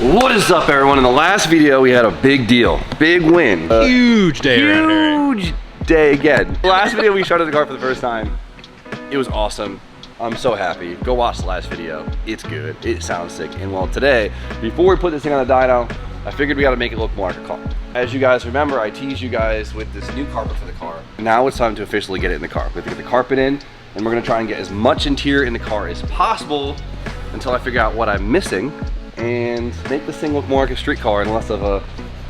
What is up, everyone? In the last video, we had a big deal, big win. Huge day. Huge day again. The last video we started the car for the first time. It was awesome. I'm so happy. Go watch the last video. It's good. It sounds sick. And well, today, before we put this thing on the dyno, I figured we got to make it look more like a car. As you guys remember, I teased you guys with this new carpet for the car. Now it's time to officially get it in the car. We have to get the carpet in, and we're gonna try and get as much interior in the car as possible until I figure out what I'm missing and make this thing look more like a street car and less of a,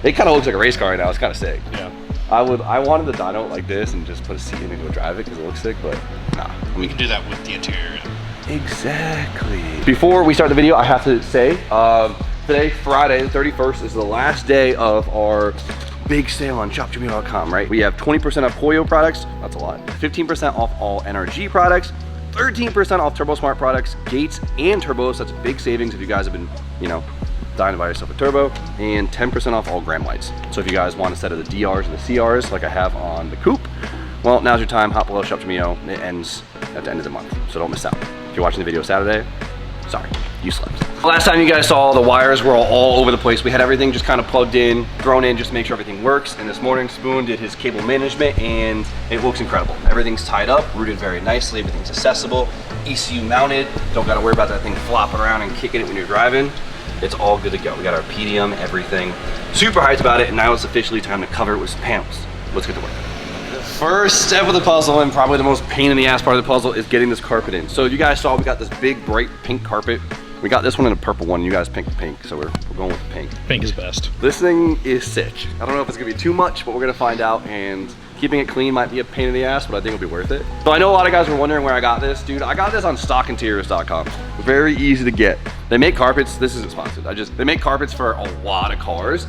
it kind of looks like a race car right now. It's kind of sick. Yeah. I wanted the dyno like this and just put a seat in and go drive it because it looks sick, but nah. We can do that with the interior. Exactly. Before we start the video, I have to say, today, Friday the 31st, is the last day of our big sale on shopjimmy.com, right? We have 20% off Koyo products, that's a lot. 15% off all NRG products, 13% off Turbo Smart products, Gates and Turbos. That's a big savings if you guys have been, you know, dying to buy yourself a turbo, and 10% off all Gram lights. So if you guys want a set of the DRs and the CRs like I have on the Coupe, well, now's your time. Hop below Shop Jimmy-O. It ends at the end of the month, so don't miss out. If you're watching the video Saturday, sorry, you slept. Last time you guys saw, the wires were all over the place. We had everything just kind of plugged in, thrown in just to make sure everything works. And this morning, Spoon did his cable management, and it looks incredible. Everything's tied up, routed very nicely, everything's accessible, ECU mounted. Don't gotta worry about that thing flopping around and kicking it when you're driving. It's all good to go. We got our PDM, everything. Super hyped about it, and now it's officially time to cover it with some panels. Let's get to work. The first step of the puzzle, and probably the most pain in the ass part of the puzzle, is getting this carpet in. So you guys saw we got this big, bright pink carpet. We got this one in a purple one. You guys picked the pink, so we're going with the pink. Pink is best. This thing is sick. I don't know if it's gonna be too much, but we're gonna find out, and keeping it clean might be a pain in the ass, but I think it'll be worth it. So I know a lot of guys were wondering where I got this. Dude, I got this on stockinteriors.com. Very easy to get. They make carpets, this isn't sponsored, they make carpets for a lot of cars.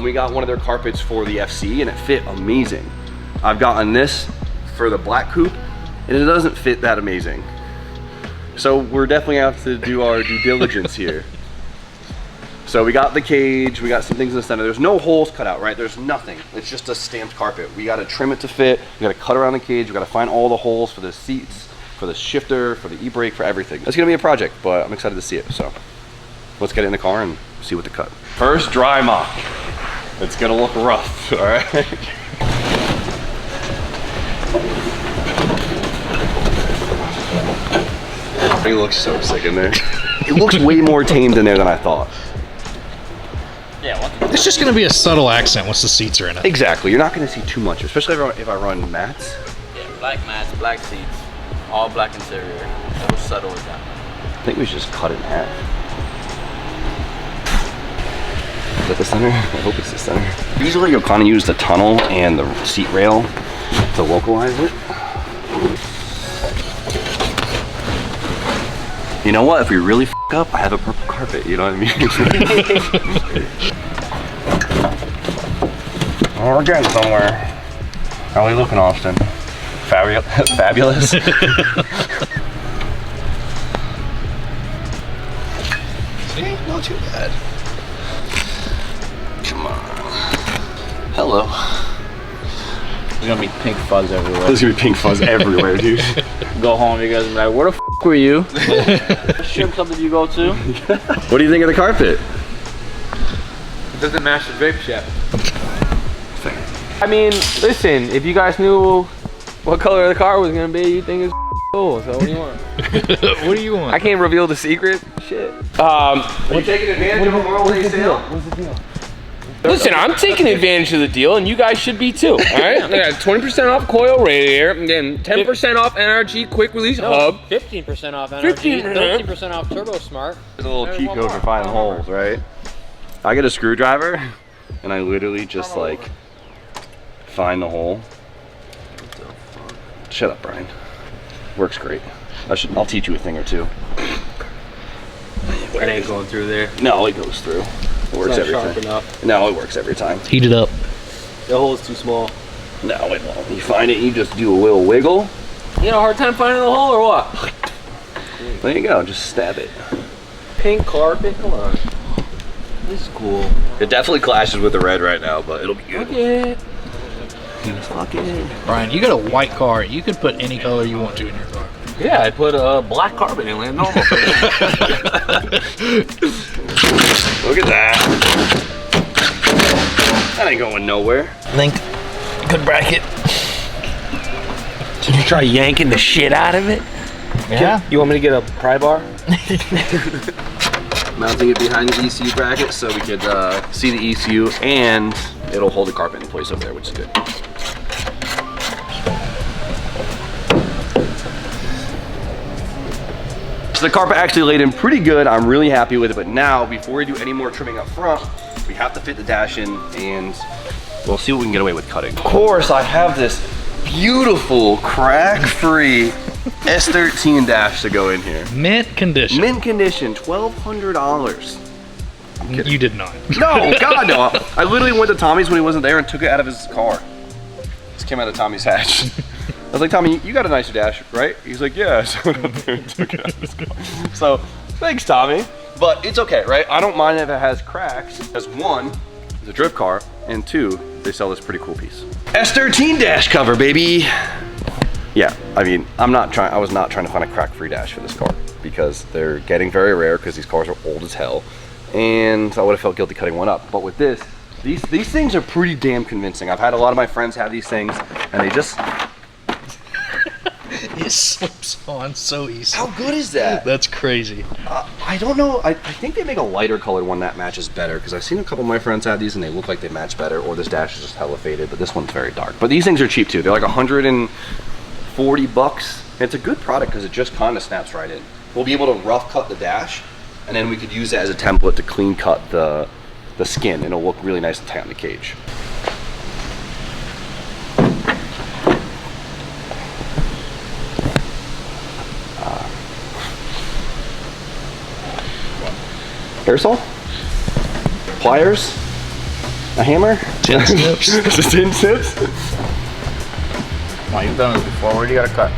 We got one of their carpets for the FC and it fit amazing. I've gotten this for the black coupe and it doesn't fit that amazing. So we're definitely gonna have to do our due diligence here. So we got the cage, we got some things in the center. There's no holes cut out, right? There's nothing. It's just a stamped carpet. We gotta trim it to fit. We gotta cut around the cage. We gotta find all the holes for the seats, for the shifter, for the e-brake, for everything. It's gonna be a project, but I'm excited to see it. So let's get it in the car and see what to cut. First dry mock. It's gonna look rough, all right? It looks so sick in there. It looks way more tamed in there than I thought. Yeah, it's just gonna be a subtle accent once the seats are in it. Exactly, you're not gonna see too much, especially if I run mats. Yeah, black mats, black seats, all black interior. That was subtle with that. I think we should just cut it in half. Is that the center? I hope it's the center. Usually you'll kind of use the tunnel and the seat rail to localize it. You know what? If we really f up, I have a purple carpet. You know what I mean? Well, we're getting somewhere. How are we looking, Austin? Fabulous. See, not too bad. Come on. Hello. There's gonna be pink fuzz everywhere. There's gonna be pink fuzz everywhere, dude. Go home, you guys will be like, where the f were you? What strip club did you go to? What do you think of the carpet? It doesn't match the drapes yet. I mean, listen, if you guys knew what color the car was gonna be, you think it's cool, so what do you want? What do you want? I can't reveal the secret. Shit. Are you taking advantage of a Memorial Day sale? What's the deal? Listen, I'm taking advantage of the deal, and you guys should be too. All right, I got 20% off coil radiator, and then 10% off NRG quick release hub. 15% off NRG, 13% off Turbo Smart. There's a little cheat code for finding holes, right? I get a screwdriver, and I literally just like find the hole. Shut up, Brian. Works great. I'll teach you a thing or two. It ain't going through there. No, it goes through. It works every sharp time. enough. No, it works every time. Heat it up. The hole is too small. No, it won't. You find it, you just do a little wiggle. You had a hard time finding the hole, or what? There you go, just stab it. Pink carpet, come on. This is cool. It definitely clashes with the red right now, but it'll be good. Look at it. Fuck it. Brian, you got a white car. You can put any color you want to in your car. Yeah, I put a black carpet in it. No. Look at that. That ain't going nowhere. Link, good bracket. Did you try yanking the shit out of it? Yeah. You want me to get a pry bar? Mounting it behind the ECU bracket so we could see the ECU, and it'll hold the carpet in place over there, which is good. So the carpet actually laid in pretty good. I'm really happy with it, but now before we do any more trimming up front, we have to fit the dash in, and we'll see what we can get away with cutting. Of course, I have this beautiful crack-free S13 dash to go in here. Mint condition. Mint condition, $1,200. You did not. No, God no. I literally went to Tommy's when he wasn't there and took it out of his car. This came out of Tommy's hatch. I was like, Tommy, you got a nicer dash, right? He's like, yeah. So I went up there and took it out of his car. So thanks, Tommy. But it's okay, right? I don't mind if it has cracks, because one, it's a drift car, and two, they sell this pretty cool piece. S13 dash cover, baby. Yeah, I mean, I was not trying to find a crack-free dash for this car because they're getting very rare because these cars are old as hell, and I would have felt guilty cutting one up. But with this, these things are pretty damn convincing. I've had a lot of my friends have these things, and they just... It slips on so easy. How good is that? That's crazy. I don't know. I think they make a lighter colored one that matches better, because I've seen a couple of my friends have these and they look like they match better, or this dash is just hella faded, but this one's very dark. But these things are cheap too. They're like $140. It's a good product because it just kind of snaps right in. We'll be able to rough cut the dash, and then we could use it as a template to clean cut the skin, and it'll look really nice and tight on the cage. Aerosol? Pliers? A hammer? Tin snips. Just tin snips? Oh, you've done this before. Where do you gotta cut?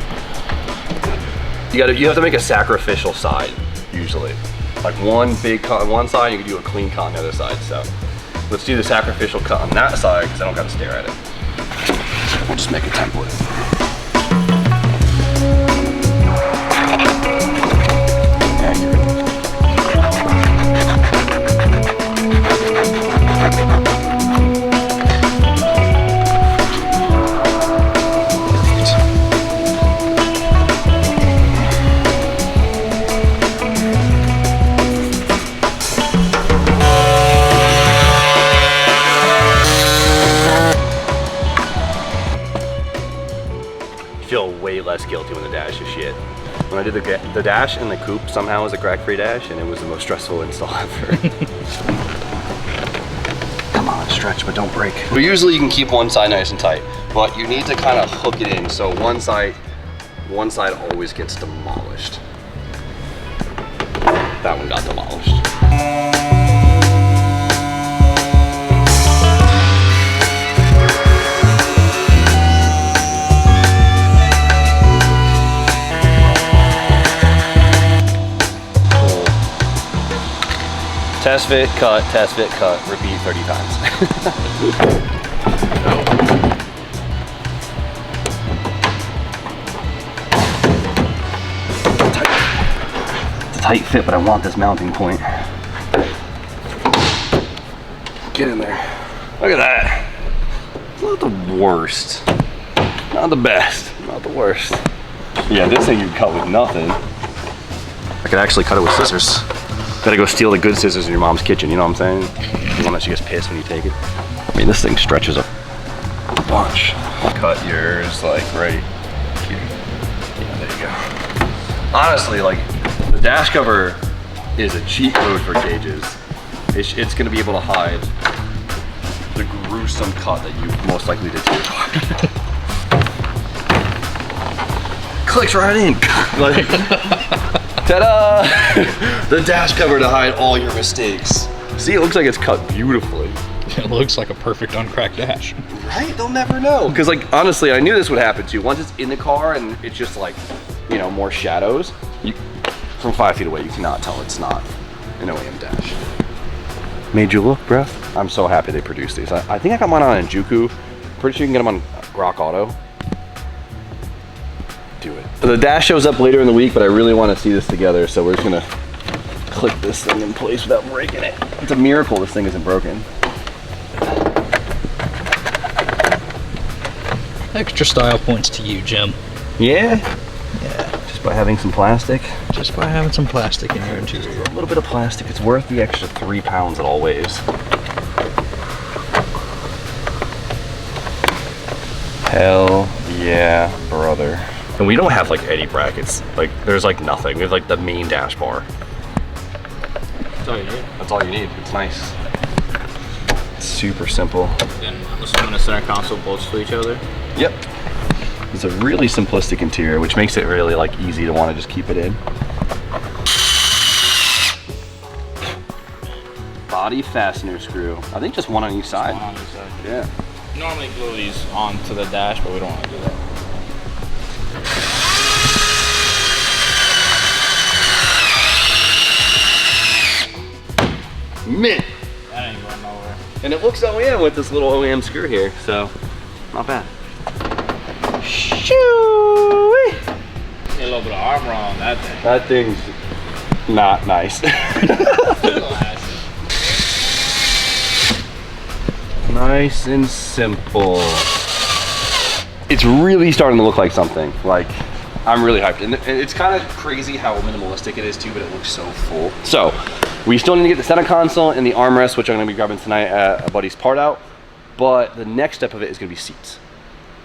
You have to make a sacrificial side, usually. Like one big cut on one side, you can do a clean cut on the other side. So let's do the sacrificial cut on that side, because I don't gotta stare at it. We'll just make a template. Feel way less guilty when the dash is shit. When I did the dash and the coupe somehow was a crack-free dash, and it was the most stressful install ever. Come on, stretch, but don't break. But usually you can keep one side nice and tight, but you need to kind of hook it in so one side always gets demolished. That one got demolished. Test fit, cut, repeat 30 times. It's a tight fit, but I want this mounting point. Get in there. Look at that. It's not the worst. Not the best, not the worst. Yeah, this thing you can cut with nothing. I could actually cut it with scissors. Gotta go steal the good scissors in your mom's kitchen, you know what I'm saying? The one that she gets pissed when you take it. I mean, this thing stretches a bunch. Cut yours like right here. Yeah, there you go. Honestly, like, the dash cover is a cheat code for gauges. It's gonna be able to hide the gruesome cut that you most likely did to your car. Clicks right in. Like, ta-da! The dash cover to hide all your mistakes. See, it looks like it's cut beautifully. It looks like a perfect uncracked dash. Right? They'll never know. Because, like, honestly, I knew this would happen too. Once it's in the car and it's just like, you know, more shadows, from 5 feet away, you cannot tell it's not an OEM dash. Made you look, bruh. I'm so happy they produced these. I think I got mine on Juku. Pretty sure you can get them on Rock Auto. Do it. The dash shows up later in the week, but I really want to see this together, so we're just gonna click this thing in place without breaking it. It's a miracle this thing isn't broken. Extra style points to you, Jim. Yeah? Yeah. Just by having some plastic. Just by having some plastic in your interior. A little bit of plastic. It's worth the extra 3 pounds it all weighs. Hell yeah, brother. And we don't have like any brackets. Like there's like nothing. We have like the main dash bar. That's all you need. That's all you need. It's nice. It's super simple. Then I'm assuming the center console bolts to each other. Yep. It's a really simplistic interior, which makes it really like easy to want to just keep it in. Body fastener screw. I think just one on each side. One on each side. Yeah. Normally glue these onto the dash, but we don't want to do that. Mint. That ain't going nowhere. And it looks OEM with this little OEM screw here, so not bad. Shoo-wee. Get a little bit of armor on that thing. That thing's not nice. Nice and simple. It's really starting to look like something. Like, I'm really hyped. And it's kind of crazy how minimalistic it is too, but it looks so full. So, we still need to get the center console and the armrest, which I'm gonna be grabbing tonight at a buddy's part out. But the next step of it is gonna be seats.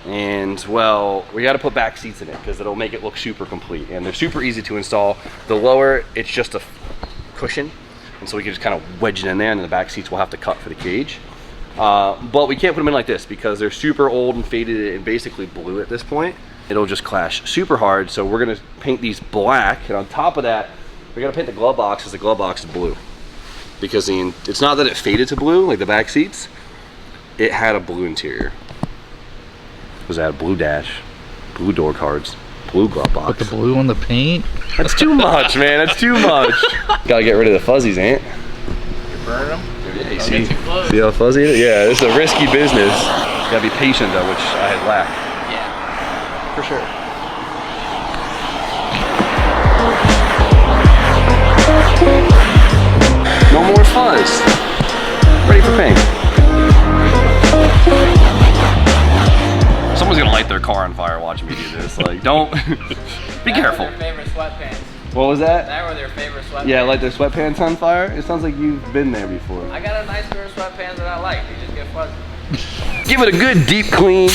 And well, we gotta put back seats in it because it'll make it look super complete. And they're super easy to install. The lower, it's just a cushion. And so we can just kind of wedge it in there, and then the back seats we'll have to cut for the cage. But we can't put them in like this because they're super old and faded and basically blue at this point. It'll just clash super hard. So we're gonna paint these black, and on top of that, we gotta paint the glove box because the glove box is blue. Because it's not that it faded to blue, like the back seats, it had a blue interior. It had a blue dash, blue door cards, blue glove box. Put the blue on the paint? That's too much, man, that's too much. Gotta get rid of the fuzzies, ain't it? You burn them? Yeah, you see how fuzzy it is? Yeah, it's a risky business. You gotta be patient though, which I had lacked. Yeah. For sure. No more fuzz. Ready for paint. Someone's gonna light their car on fire watching me do this. Like, don't. Be careful. Their favorite sweatpants. What was that? That were their favorite sweatpants. Yeah, light their sweatpants on fire? It sounds like you've been there before. I got a nice pair of sweatpants that I like. They just get fuzzy. Give it a good deep clean.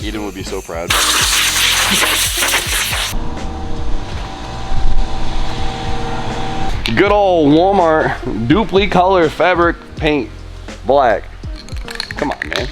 Eden would be so proud. Good old Walmart dupli color fabric paint, black. Come on, man.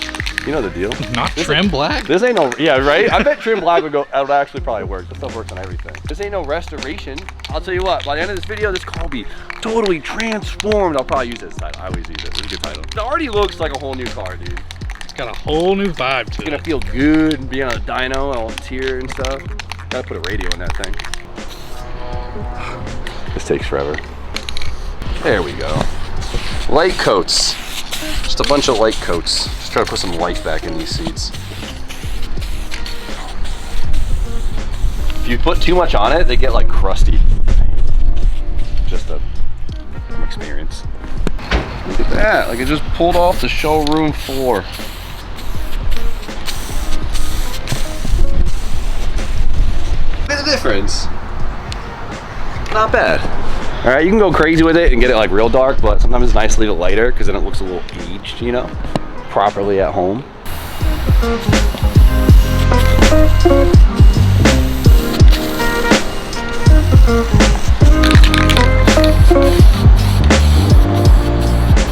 You know the deal. Not trim black? This ain't no, yeah, right? I bet trim black would actually probably work. This stuff works on everything. This ain't no restoration. I'll tell you what, by the end of this video, this car will be totally transformed. I'll probably use this title. I always use it. It's a good title. It already looks like a whole new car, dude. It's got a whole new vibe to It's gonna it. feel good being on a dyno, all interior and stuff. Gotta put a radio in that thing. This takes forever. There we go. Light coats. Just a bunch of light coats. Just try to put some life back in these seats. If you put too much on it, they get like crusty. Just from experience. Look at that, like it just pulled off the showroom floor. Look at the difference. Not bad. All right, you can go crazy with it and get it like real dark, but sometimes it's nice to leave it lighter because then it looks a little aged, you know, properly at home.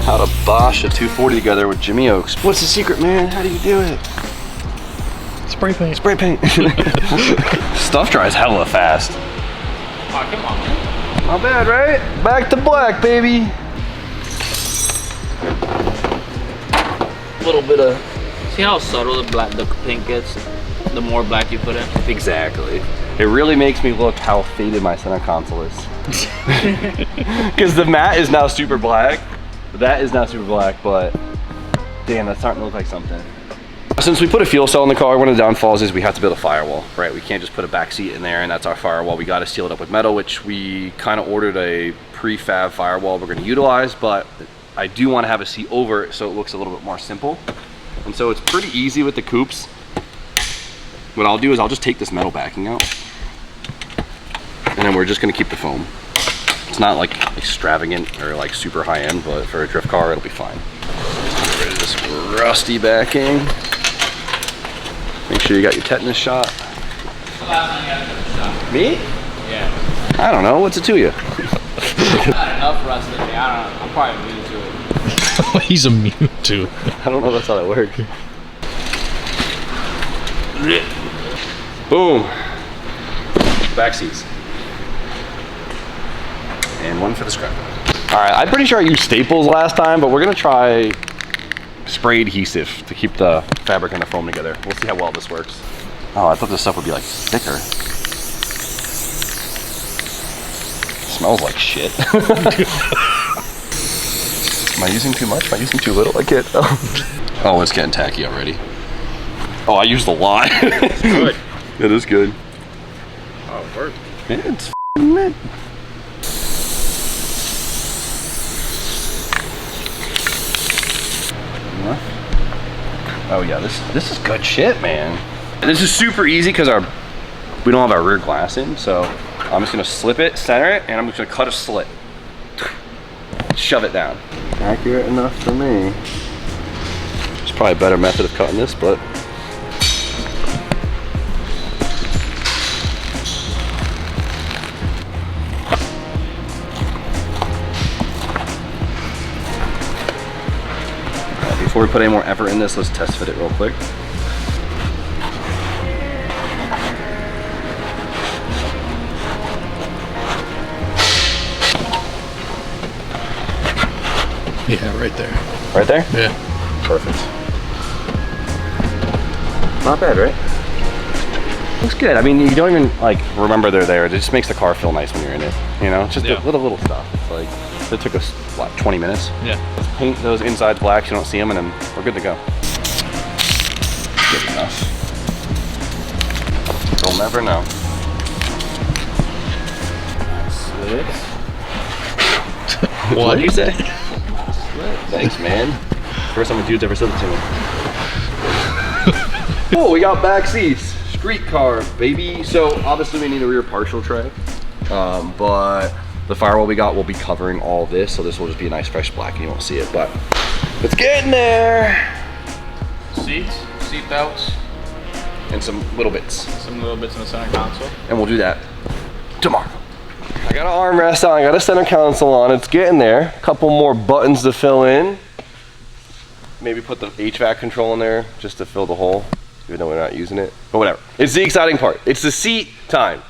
How to Bosch a 240 together with Jimmy Oaks. What's the secret, man? How do you do it? Spray paint. Spray paint. Stuff dries hella fast. Oh, come on, man. Not bad, right? Back to black, baby. A little bit of... See how subtle the pink gets? The more black you put in? Exactly. It really makes me look how faded my center console is. Because the matte is now super black. That is now super black, but damn, that's starting to look like something. Since we put a fuel cell in the car, one of the downfalls is we have to build a firewall, right? We can't just put a back seat in there and that's our firewall. We got to seal it up with metal, which we kind of ordered a prefab firewall we're going to utilize, but I do want to have a seat over it so it looks a little bit more simple. And so it's pretty easy with the coupes. What I'll do is I'll just take this metal backing out and then we're just going to keep the foam. It's not like extravagant or like super high end, but for a drift car, it'll be fine. Get rid of this rusty backing. Make sure you got your tetanus shot. The last time you got a tetanus shot? Me? Yeah. I don't know. What's it to you? Not enough rust in me. I don't know. I'm probably immune to it. He's immune to. I don't know if that's how that works. Boom. Back seats. And one for the scrap. All right, I'm pretty sure I used staples last time, but we're gonna try spray adhesive to keep the fabric and the foam together. We'll see how well this works. Oh, I thought this stuff would be like thicker. Smells like shit. Am I using too much? Am I using too little? I can't tell. Oh, it's getting tacky already. Oh, I used a lot. It's good. It is good. Oh, it worked. Yeah, it's f***ing it. Oh yeah, this is good shit, man. This is super easy because we don't have our rear glass in, so I'm just gonna slip it, center it, and I'm just gonna cut a slit. Shove it down. Accurate enough for me. There's probably a better method of cutting this, but before we put any more effort in this, let's test fit it real quick. Yeah, right there. Right there? Yeah. Perfect. Not bad, right? Looks good. I mean, you don't even like remember they're there. It just makes the car feel nice when you're in it. You know, just Yeah. little stuff. It's like, it took us, what, 20 minutes? Yeah. Let's paint those insides black so you don't see them, and then we're good to go. Good enough. You'll never know. What did you say? Thanks, man. First time a dude's ever said it to me. Oh, we got back seats. Street car, baby. So obviously we need a rear partial tray, but the firewall we got will be covering all this, so this will just be a nice fresh black and you won't see it, but it's getting there. Seats, seat belts, And some little bits. some little bits in the center console. And we'll do that tomorrow. I got an armrest on, I got a center console on, it's getting there. A couple more buttons to fill in. Maybe put the HVAC control in there just to fill the hole, even though we're not using it, but whatever. It's the exciting part. It's the seat time.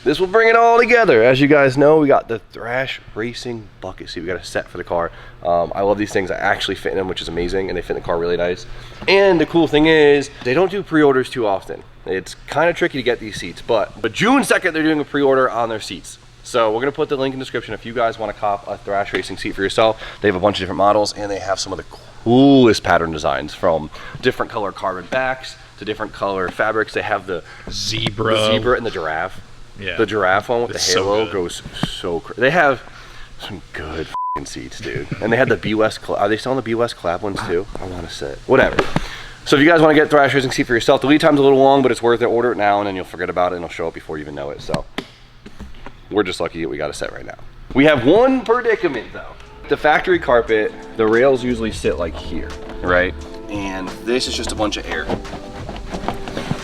This will bring it all together. As you guys know, we got the Thrash Racing bucket seat. We got a set for the car. I love these things. I actually fit in them, which is amazing, and they fit in the car really nice. And the cool thing is, they don't do pre-orders too often. It's kind of tricky to get these seats, but June 2nd, they're doing a pre-order on their seats. So we're gonna put the link in the description if you guys wanna cop a Thrash Racing seat for yourself. They have a bunch of different models, and they have some of the coolest pattern designs, from different color carbon backs to different color fabrics. They have the zebra and the giraffe. Yeah. The giraffe one with It's the so halo good. goes so crazy. They have some good f***ing seats, dude. And they had the B-West, are they selling the B-West collab ones too? I wanna say, whatever. So if you guys wanna get Thrash Racing seat for yourself, the lead time's a little long, but it's worth it. Order it now and then you'll forget about it and it'll show up before you even know it. So we're just lucky that we got a set right now. We have one predicament though. The factory carpet, the rails usually sit like here, right? And this is just a bunch of air.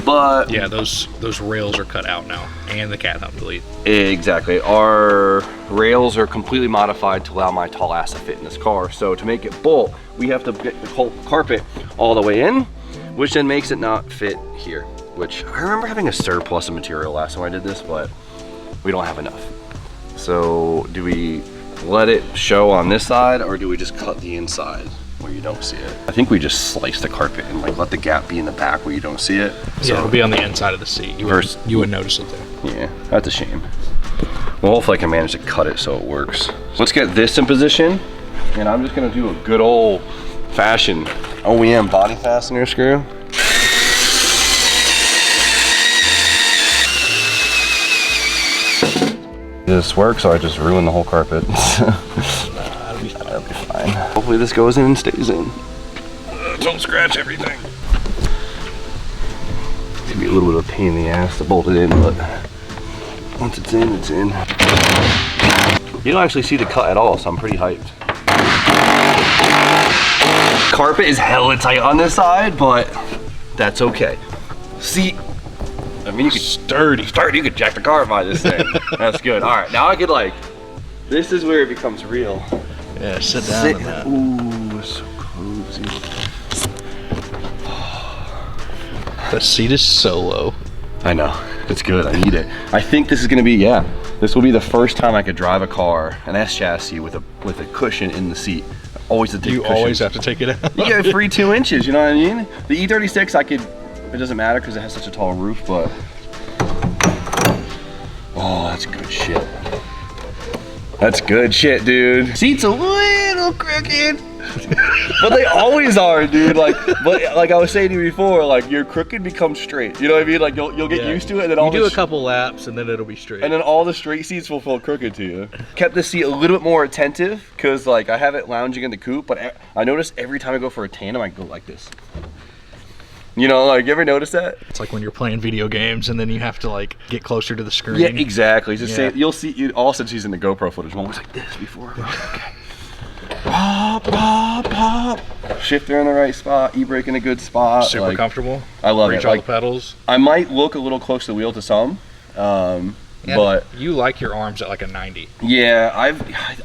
But Yeah, those rails are cut out now, and the cat thumb delete. exactly, our rails are completely modified to allow my tall ass to fit in this car. So to make it bolt, we have to get the whole carpet all the way in, which then makes it not fit here. Which I remember having a surplus of material last time I did this, but we don't have enough. So do we let it show on this side, or do we just cut the inside where you don't see it? I think we just slice the carpet and like let the gap be in the back where you don't see it. So it'll be on the inside of the seat. You wouldn't notice it there. Yeah, that's a shame. Well, hopefully I can manage to cut it so it works. So let's get this in position, and I'm just gonna do a good old fashioned OEM body fastener screw. this work, so I just ruined the whole carpet. That'll be fine. Hopefully this goes in and stays in. Don't scratch everything. It's gonna be a little bit of a pain in the ass to bolt it in, but once it's in, it's in. You don't actually see the cut at all, so I'm pretty hyped. Carpet is hella tight on this side, but that's okay. See, I mean, you could sturdy. You could jack the car by this thing. That's good. All right, now I could like, this is where it becomes real. Yeah, sit down on that. Ooh, so cozy. The seat is so low. I know, it's good, I need it. I think this is gonna be, this will be the first time I could drive a car, an S chassis with a cushion in the seat. Always You always have to take it out. You get a free 2 inches, you know what I mean? The E36, I could, it doesn't matter because it has such a tall roof, but. Oh, that's good shit. That's good shit, dude. Seat's a little crooked. But they always are, dude. Like I was saying to you before, like your crooked becomes straight. You know what I mean? Like you'll get used to it, and then you do a couple laps, and then it'll be straight. And then all the straight seats will feel crooked to you. Kept the seat a little bit more attentive because like I have it lounging in the coupe, but I notice every time I go for a tandem, I go like this. You know, like, you ever notice that? It's like when you're playing video games and then you have to like get closer to the screen. Yeah, exactly. It's the same. You'll see. All since he's in the GoPro footage, I'm always like this before. Okay. Pop, pop, pop. Shifter in the right spot. E-brake in a good spot. Super like, comfortable. I love Reach it. all Like, the pedals. I might look a little close to the wheel to some, but you like your arms at like a 90. yeah,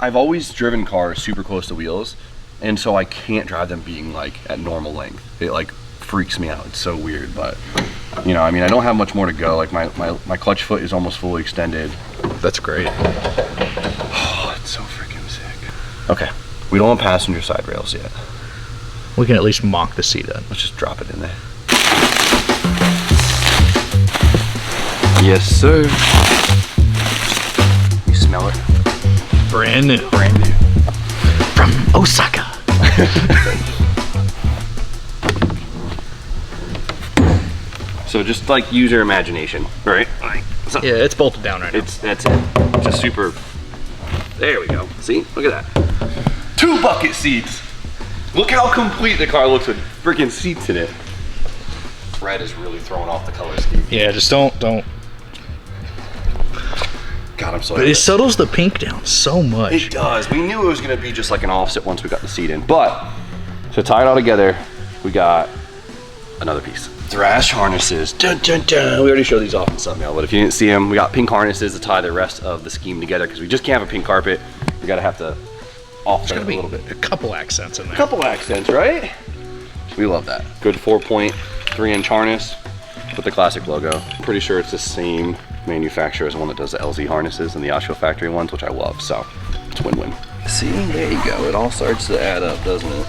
I've always driven cars super close to wheels, and so I can't drive them being like at normal length. It like freaks me out. It's so weird, but you know, I mean, I don't have much more to go. Like my clutch foot is almost fully extended. That's great. Oh, it's so freaking sick. Okay, we don't have passenger side rails yet. We can at least mock the seat in. Let's just drop it in there. Yes, sir. You smell it? Brand new. Brand new. From Osaka. So just like use your imagination, right? Like, so Yeah, it's bolted down right now. that's it. Just super. There we go. See? Look at that. 2 bucket seats. Look how complete the car looks with freaking seats in it. Red is really throwing off the color scheme. Yeah, just don't. God, I'm so. But it settles the pink down so much. It does. We knew it was gonna be just like an offset once we got the seat in, but to tie it all together, we got another piece. Thrash harnesses. Dun, dun, dun. We already showed these off in thumbnail, but if you didn't see them, we got pink harnesses to tie the rest of the scheme together because we just can't have a pink carpet. We gotta have to offset it a little bit. A couple accents in there. A couple accents, right? We love that. Good 4.3-inch harness with the classic logo. I'm pretty sure it's the same manufacturer as the one that does the LZ harnesses and the Osho factory ones, which I love, so it's win-win. See, there you go. It all starts to add up, doesn't it?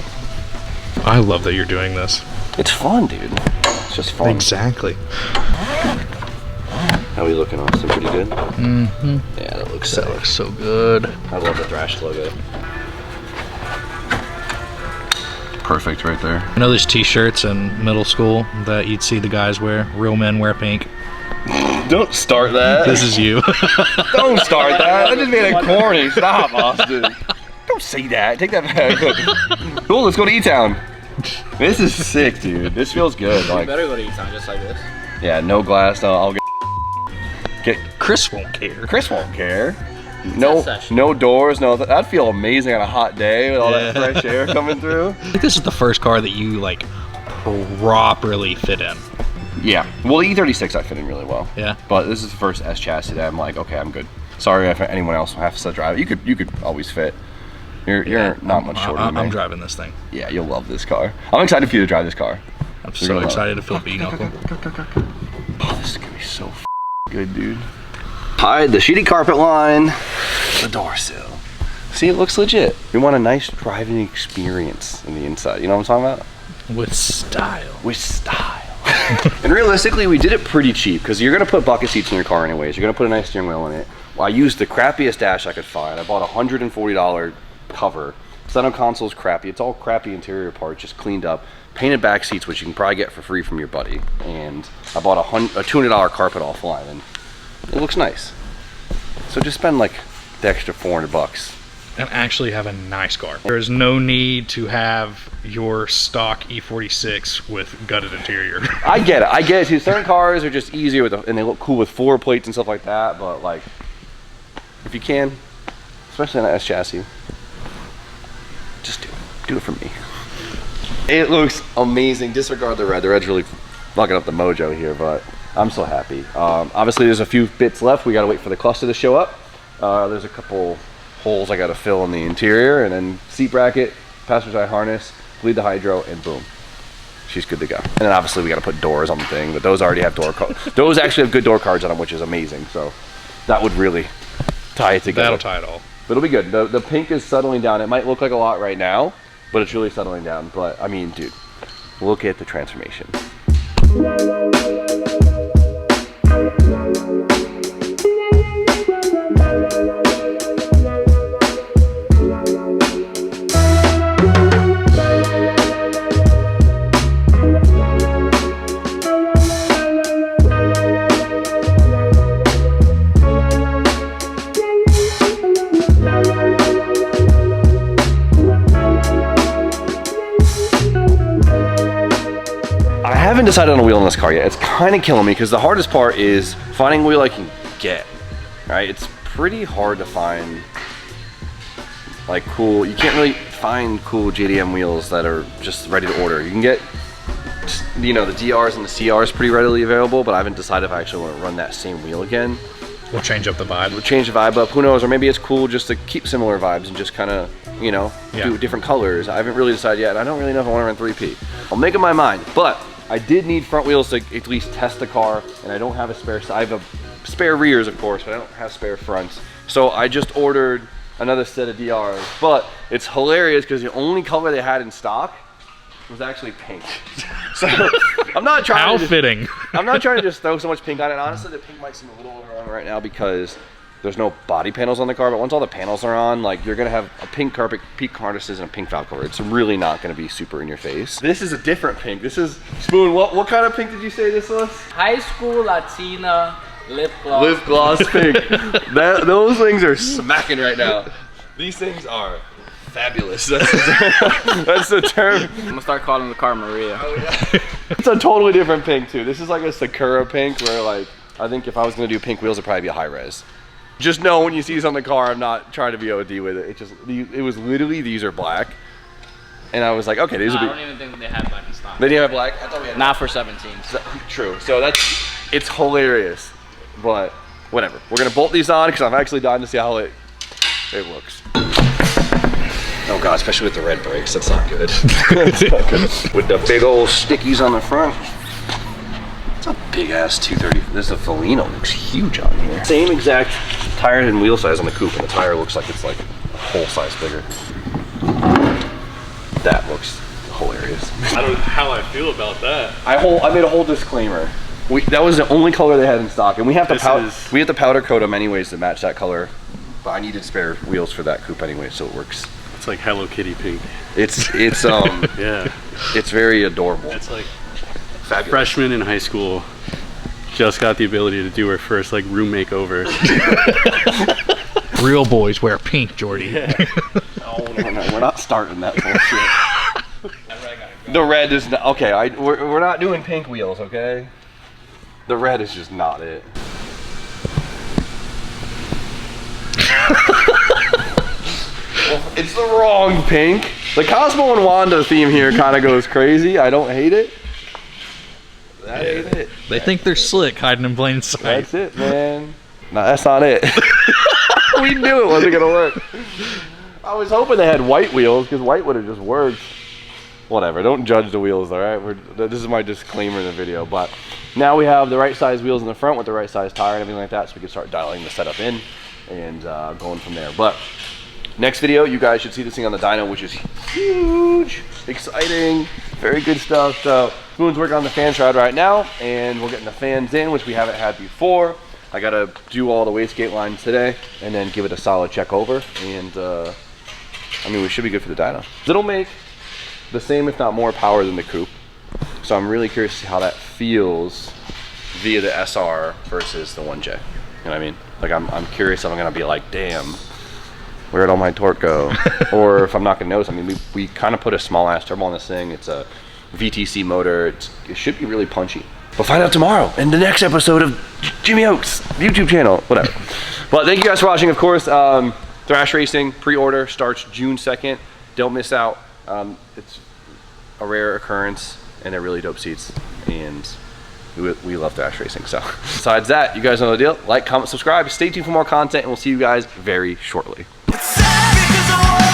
I love that you're doing this. It's fun, dude. It's just fun. Exactly. How we looking, Austin? Pretty good? Mm-hmm. Yeah, that looks That sick. looks so good. I love the Thrash logo. Perfect right there. You know those t-shirts in middle school that you'd see the guys wear? Real men wear pink. Don't start that. This is you. Don't start that. That just made it corny. Stop, Austin. Don't say that. Take that back. Cool, let's go to E-Town. This is sick, dude. This feels good. You Like, better go to E-Town just like this. yeah, no glass. No, I'll get. Chris won't care. Chris won't care. No, session. no doors. No, that'd feel amazing on a hot day with all that Yeah. fresh air coming through. I think this is the first car that you like properly fit in. Yeah. Well, the E36 I fit in really well. Yeah. But this is the first S chassis that I'm like, okay, I'm good. Sorry if anyone else has to drive it. You could always fit. You're not much shorter than me. I'm driving this thing. Yeah, you'll love this car. I'm excited for you to drive this car. I'm You're so gonna love excited to feel B-knuckle. Oh, this is gonna be so good, dude. Hide the sheety carpet line, the door sill. See, it looks legit. We want a nice driving experience in the inside. You know what I'm talking about? With style. With style. And realistically, we did it pretty cheap because you're gonna put bucket seats in your car anyways. You're gonna put a nice steering wheel in it. Well, I used the crappiest dash I could find. I bought a $140 cover. Center console's crappy. It's all crappy interior parts, just cleaned up. Painted back seats, which you can probably get for free from your buddy. And I bought a $200 carpet offline, and it looks nice. So just spend like the extra $400. And actually have a nice car. There is no need to have your stock E46 with gutted interior. I get it too. Certain cars are just easier with, and they look cool with floor plates and stuff like that, but like, if you can, especially on an S chassis, just do it for me. It looks amazing. Disregard the red. The red's really fucking up the mojo here, but I'm so happy. Obviously there's a few bits left. We gotta wait for the cluster to show up. There's a couple holes I gotta fill in the interior, and then seat bracket, passenger side harness, bleed the hydro, and boom, she's good to go. And then obviously we gotta put doors on the thing, but those already have door cards. Those actually have good door cards on them, which is amazing. So that would really tie it together. That'll tie it all. But it'll be good. The pink is settling down. It might look like a lot right now, but it's really settling down. But I mean, dude, look at the transformation. I haven't decided on a wheel in this car yet. It's kind of killing me because the hardest part is finding a wheel I can get, right? It's pretty hard to find like cool, you can't really find cool JDM wheels that are just ready to order. You can get, you know, the DRs and the CRs pretty readily available, but I haven't decided if I actually want to run that same wheel again. We'll change up the vibe. We'll change the vibe up, who knows, or maybe it's cool just to keep similar vibes and just kind of, you know, do different colors. I haven't really decided yet, and I don't really know if I want to run 3P. I'll make up my mind, but I did need front wheels to at least test the car, and I don't have a spare, I have a spare rears, of course, but I don't have spare fronts. So I just ordered another set of DRs, but it's hilarious because the only color they had in stock was actually pink. So I'm not trying How to fitting. I'm not trying to just throw so much pink on it. Honestly, the pink might seem a little overwhelming right now because there's no body panels on the car, but once all the panels are on, like, you're gonna have a pink carpet, pink harnesses, and a pink valve cover. It's really not gonna be super in your face. This is a different pink. This is, Spoon, what kind of pink did you say this was? High school Latina lip gloss. Lip gloss pink. Those things are smacking right now. These things are fabulous. That's the term. I'm gonna start calling the car Maria. Oh, yeah. It's a totally different pink too. This is like a Sakura pink where, like, I think if I was gonna do pink wheels, it'd probably be a high res. Just know when you see this on the car, I'm not trying to be OD with it. It was literally, these are black. And I was like, okay, these will be. I don't even think they had black in stock. They didn't have black? I thought we had. Not for 17. True. So it's hilarious. But whatever. We're gonna bolt these on because I'm actually dying to see how it looks. Oh god, especially with the red brakes, that's not good. That's not good. With the big old stickies on the front. It's a big ass 230. This is a Felino, looks huge on here. Same exact tire and wheel size on the coupe, and the tire looks like it's like a whole size bigger. That looks hilarious. I don't know how I feel about that. I made a whole disclaimer. That was the only color they had in stock, and we have to powder coat them anyways to match that color. But I needed spare wheels for that coupe anyway, so it works. It's like Hello Kitty pink. It's Yeah. It's very adorable. It's like Fabulous. Freshman in high school just got the ability to do her first like room makeover. Real boys wear pink, Jordy. Yeah. Oh, no, we're not starting that bullshit. The red is not, okay, we're not doing pink wheels, okay? The red is just not it. It's the wrong pink. The Cosmo and Wanda theme here kind of goes crazy. I don't hate it. That ain't it. They think they're slick, hiding in plain sight. That's it, man. No, that's not it. We knew it wasn't gonna work. I was hoping they had white wheels because white would have just worked. Whatever, don't judge the wheels, all right? This is my disclaimer in the video, but now we have the right size wheels in the front with the right size tire and everything like that, so we can start dialing the setup in and going from there. But next video, you guys should see this thing on the dyno, which is huge, exciting, very good stuff. So Spoon's working on the fan shroud right now, and we're getting the fans in, which we haven't had before. I gotta do all the wastegate lines today, and then give it a solid check over, and I mean, we should be good for the dyno. It'll make the same, if not more, power than the coupe. So I'm really curious to see how that feels via the SR versus the 1J. You know what I mean? Like I'm curious if I'm gonna be like, damn, where'd all my torque go? Or if I'm not gonna notice. I mean, we kind of put a small ass turbo on this thing. It's a VTC motor. It should be really punchy. We'll find out tomorrow in the next episode of Jimmy Oaks YouTube channel, whatever. But thank you guys for watching. Of course, Thrash Racing pre-order starts June 2nd. Don't miss out. It's a rare occurrence, and they're really dope seats. And we love Thrash Racing. So besides that, you guys know the deal. Like, comment, subscribe. Stay tuned for more content, and we'll see you guys very shortly. It's sad because I